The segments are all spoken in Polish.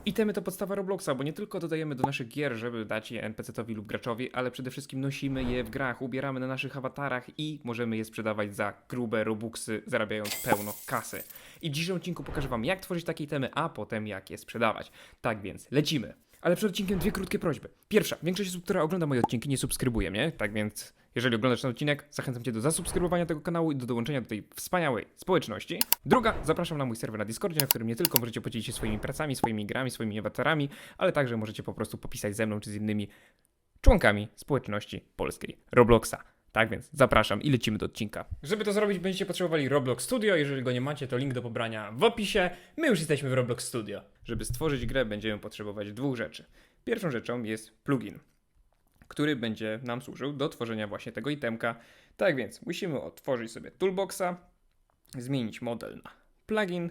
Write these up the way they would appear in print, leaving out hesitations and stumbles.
Itemy to podstawa Robloxa, bo nie tylko dodajemy do naszych gier, żeby dać je NPC-towi lub graczowi, ale przede wszystkim nosimy je w grach, ubieramy na naszych awatarach i możemy je sprzedawać za grube robuxy, zarabiając pełno kasy. I w dzisiejszym odcinku pokażę wam, jak tworzyć takie itemy, a potem jak je sprzedawać. Tak więc lecimy. Ale przed odcinkiem dwie krótkie prośby. Pierwsza, większość osób, która ogląda moje odcinki, nie subskrybuje mnie, tak więc jeżeli oglądasz ten odcinek, zachęcam cię do zasubskrybowania tego kanału i do dołączenia do tej wspaniałej społeczności. Druga, zapraszam na mój serwer na Discordzie, na którym nie tylko możecie podzielić się swoimi pracami, swoimi grami, swoimi awatarami, ale także możecie po prostu popisać ze mną czy z innymi członkami społeczności polskiej Robloxa. Tak więc zapraszam i lecimy do odcinka. Żeby to zrobić, będziecie potrzebowali Roblox Studio. Jeżeli go nie macie, to link do pobrania w opisie. My już jesteśmy w Roblox Studio. Żeby stworzyć grę, będziemy potrzebować dwóch rzeczy. Pierwszą rzeczą jest plugin, który będzie nam służył do tworzenia właśnie tego itemka. Tak więc musimy otworzyć sobie toolboxa, zmienić model na plugin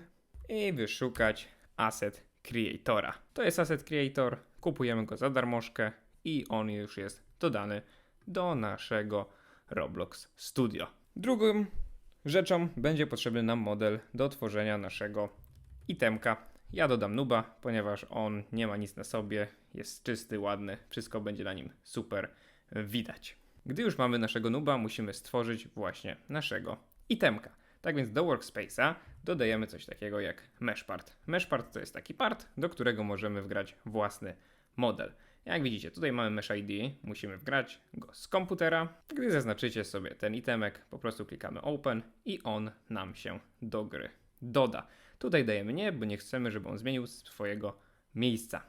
i wyszukać asset creatora. To jest asset creator, kupujemy go za darmożkę i on już jest dodany do naszego Roblox Studio. Drugą rzeczą będzie potrzebny nam model do tworzenia naszego itemka. Ja dodam nuba, ponieważ on nie ma nic na sobie, jest czysty, ładny, wszystko będzie na nim super widać. Gdy już mamy naszego nuba, musimy stworzyć właśnie naszego itemka. Tak więc do workspace'a dodajemy coś takiego jak meshpart. Meshpart to jest taki part, do którego możemy wgrać własny model. Jak widzicie, tutaj mamy Mesh ID, musimy wgrać go z komputera. Gdy zaznaczycie sobie ten itemek, po prostu klikamy Open i on nam się do gry doda. Tutaj dajemy nie, bo nie chcemy, żeby on zmienił swojego miejsca.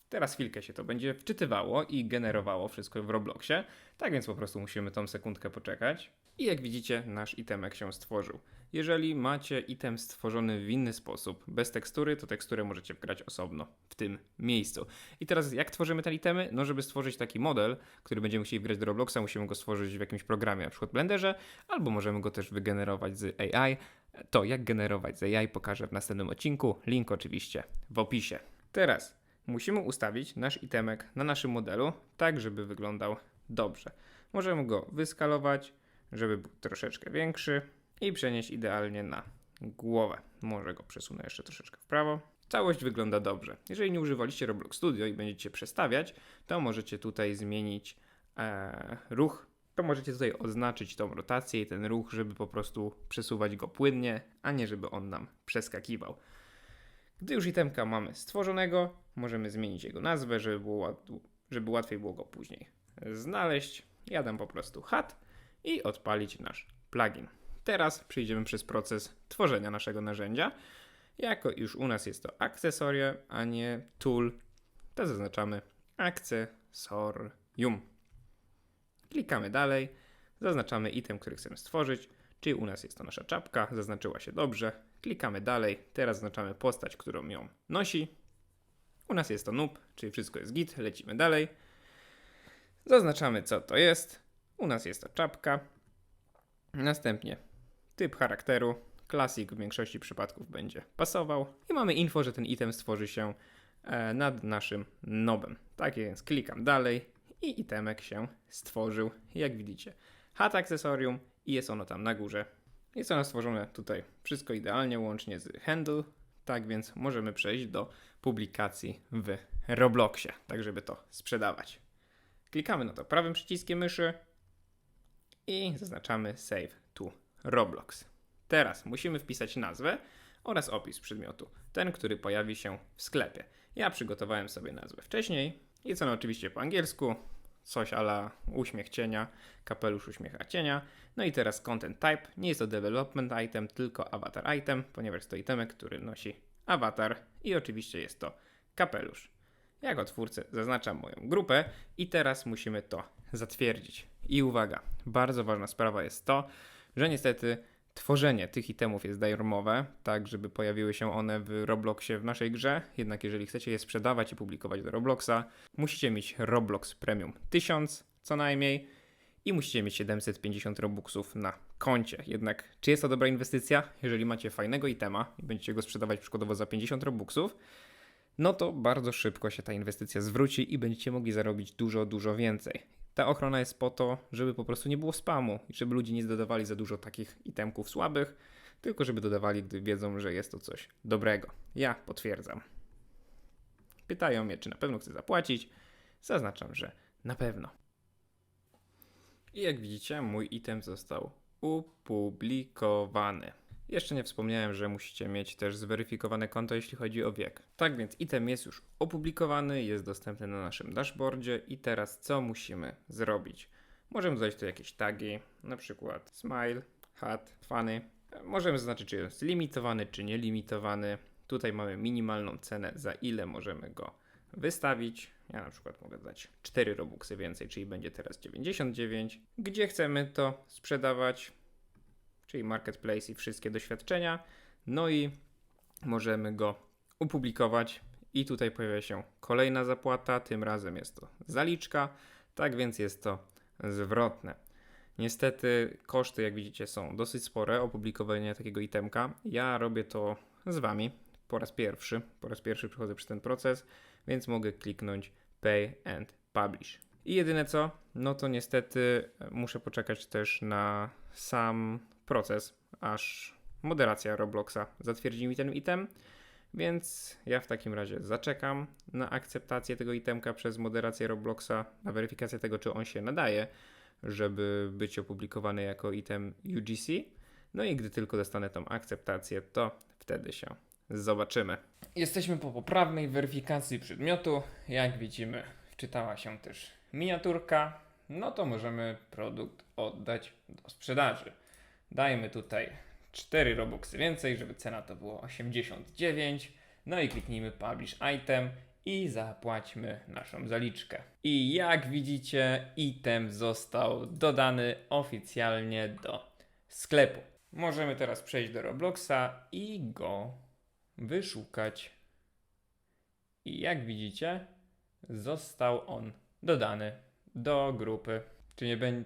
Teraz chwilkę się to będzie wczytywało i generowało wszystko w Robloxie, tak więc po prostu musimy tą sekundkę poczekać. I jak widzicie, nasz itemek się stworzył. Jeżeli macie item stworzony w inny sposób, bez tekstury, to teksturę możecie wgrać osobno w tym miejscu. I teraz jak tworzymy te itemy? No żeby stworzyć taki model, który będziemy musieli wgrać do Robloxa, musimy go stworzyć w jakimś programie, na przykład Blenderze, albo możemy go też wygenerować z AI. To jak generować z AI pokażę w następnym odcinku, link oczywiście w opisie. Teraz musimy ustawić nasz itemek na naszym modelu, tak żeby wyglądał dobrze. Możemy go wyskalować, żeby był troszeczkę większy i przenieść idealnie na głowę. Może go przesunę jeszcze troszeczkę w prawo. Całość wygląda dobrze. Jeżeli nie używaliście Roblox Studio i będziecie przestawiać, to możecie tutaj zmienić ruch. To możecie tutaj oznaczyć tą rotację i ten ruch, żeby po prostu przesuwać go płynnie, a nie żeby on nam przeskakiwał. Gdy już itemka mamy stworzonego, możemy zmienić jego nazwę, żeby łatwiej było go później znaleźć. Ja dam po prostu HUD i odpalić nasz plugin. Teraz przejdziemy przez proces tworzenia naszego narzędzia. Jako już u nas jest to akcesoria, a nie tool, to zaznaczamy akcesorium. Klikamy dalej, zaznaczamy item, który chcemy stworzyć, czyli u nas jest to nasza czapka, zaznaczyła się dobrze. Klikamy dalej, teraz zaznaczamy postać, którą ją nosi. U nas jest to noob, czyli wszystko jest git, lecimy dalej. Zaznaczamy co to jest, u nas jest to czapka. Następnie typ charakteru, classic w większości przypadków będzie pasował. I mamy info, że ten item stworzy się nad naszym nobem. Tak więc klikam dalej i itemek się stworzył. Jak widzicie, HUD akcesorium i jest ono tam na górze. Jest ono stworzone tutaj wszystko idealnie, łącznie z handle. Tak więc możemy przejść do publikacji w Robloxie, tak żeby to sprzedawać. Klikamy na to prawym przyciskiem myszy i zaznaczamy Save to Roblox. Teraz musimy wpisać nazwę oraz opis przedmiotu, ten, który pojawi się w sklepie. Ja przygotowałem sobie nazwę wcześniej. Jest ona oczywiście po angielsku, coś a la uśmiech cienia, kapelusz uśmiecha cienia. No i teraz content type, nie jest to development item, tylko avatar item, ponieważ jest to itemek, który nosi awatar i oczywiście jest to kapelusz. Jako twórcę zaznaczam moją grupę i teraz musimy to zatwierdzić. I uwaga, bardzo ważna sprawa jest to, że niestety tworzenie tych itemów jest darmowe, tak żeby pojawiły się one w Robloxie w naszej grze. Jednak jeżeli chcecie je sprzedawać i publikować do Robloxa, musicie mieć Roblox Premium 1000 co najmniej i musicie mieć 750 Robuxów na koncie. Jednak czy jest to dobra inwestycja? Jeżeli macie fajnego itema i będziecie go sprzedawać przykładowo za 50 Robuxów, no to bardzo szybko się ta inwestycja zwróci i będziecie mogli zarobić dużo więcej. Ta ochrona jest po to, żeby po prostu nie było spamu i żeby ludzie nie dodawali za dużo takich itemków słabych, tylko żeby dodawali, gdy wiedzą, że jest to coś dobrego. Ja potwierdzam. Pytają mnie, czy na pewno chcę zapłacić. Zaznaczam, że na pewno. I jak widzicie, mój item został opublikowany. Jeszcze nie wspomniałem, że musicie mieć też zweryfikowane konto, jeśli chodzi o wiek. Tak więc item jest już opublikowany, jest dostępny na naszym dashboardzie i teraz co musimy zrobić? Możemy dodać tu jakieś tagi, na przykład smile, hat, funny. Możemy zaznaczyć, czy jest limitowany, czy nielimitowany. Tutaj mamy minimalną cenę, za ile możemy go wystawić. Ja na przykład mogę dać 4 Robuxy więcej, czyli będzie teraz 99. Gdzie chcemy to sprzedawać, czyli marketplace i wszystkie doświadczenia. No i możemy go opublikować i tutaj pojawia się kolejna zapłata, tym razem jest to zaliczka, tak więc jest to zwrotne. Niestety koszty, jak widzicie, są dosyć spore opublikowania takiego itemka. Ja robię to z wami po raz pierwszy przechodzę przez ten proces, więc mogę kliknąć Pay and Publish. I jedyne co, no to niestety muszę poczekać też na sam proces, aż moderacja Robloxa zatwierdzi mi ten item, więc ja w takim razie zaczekam na akceptację tego itemka przez moderację Robloxa, na weryfikację tego, czy on się nadaje, żeby być opublikowany jako item UGC. No i gdy tylko dostanę tą akceptację, to wtedy się zobaczymy. Jesteśmy po poprawnej weryfikacji przedmiotu. Jak widzimy, wczytała się też miniaturka. No to możemy produkt oddać do sprzedaży. Dajmy tutaj 4 Robuxy więcej, żeby cena to było 89. No i kliknijmy Publish Item i zapłaćmy naszą zaliczkę. I jak widzicie, item został dodany oficjalnie do sklepu. Możemy teraz przejść do Robloxa i go wyszukać. I jak widzicie, został on dodany do grupy.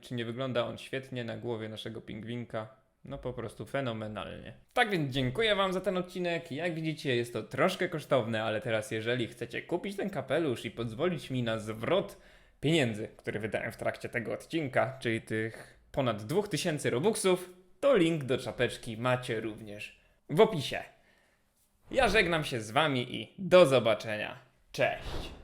Czy nie wygląda on świetnie na głowie naszego pingwinka? No po prostu fenomenalnie. Tak więc dziękuję wam za ten odcinek. Jak widzicie, jest to troszkę kosztowne, ale teraz jeżeli chcecie kupić ten kapelusz i pozwolić mi na zwrot pieniędzy, które wydałem w trakcie tego odcinka, czyli tych ponad 2000 Robuxów, to link do czapeczki macie również w opisie. Ja żegnam się z wami i do zobaczenia. Cześć!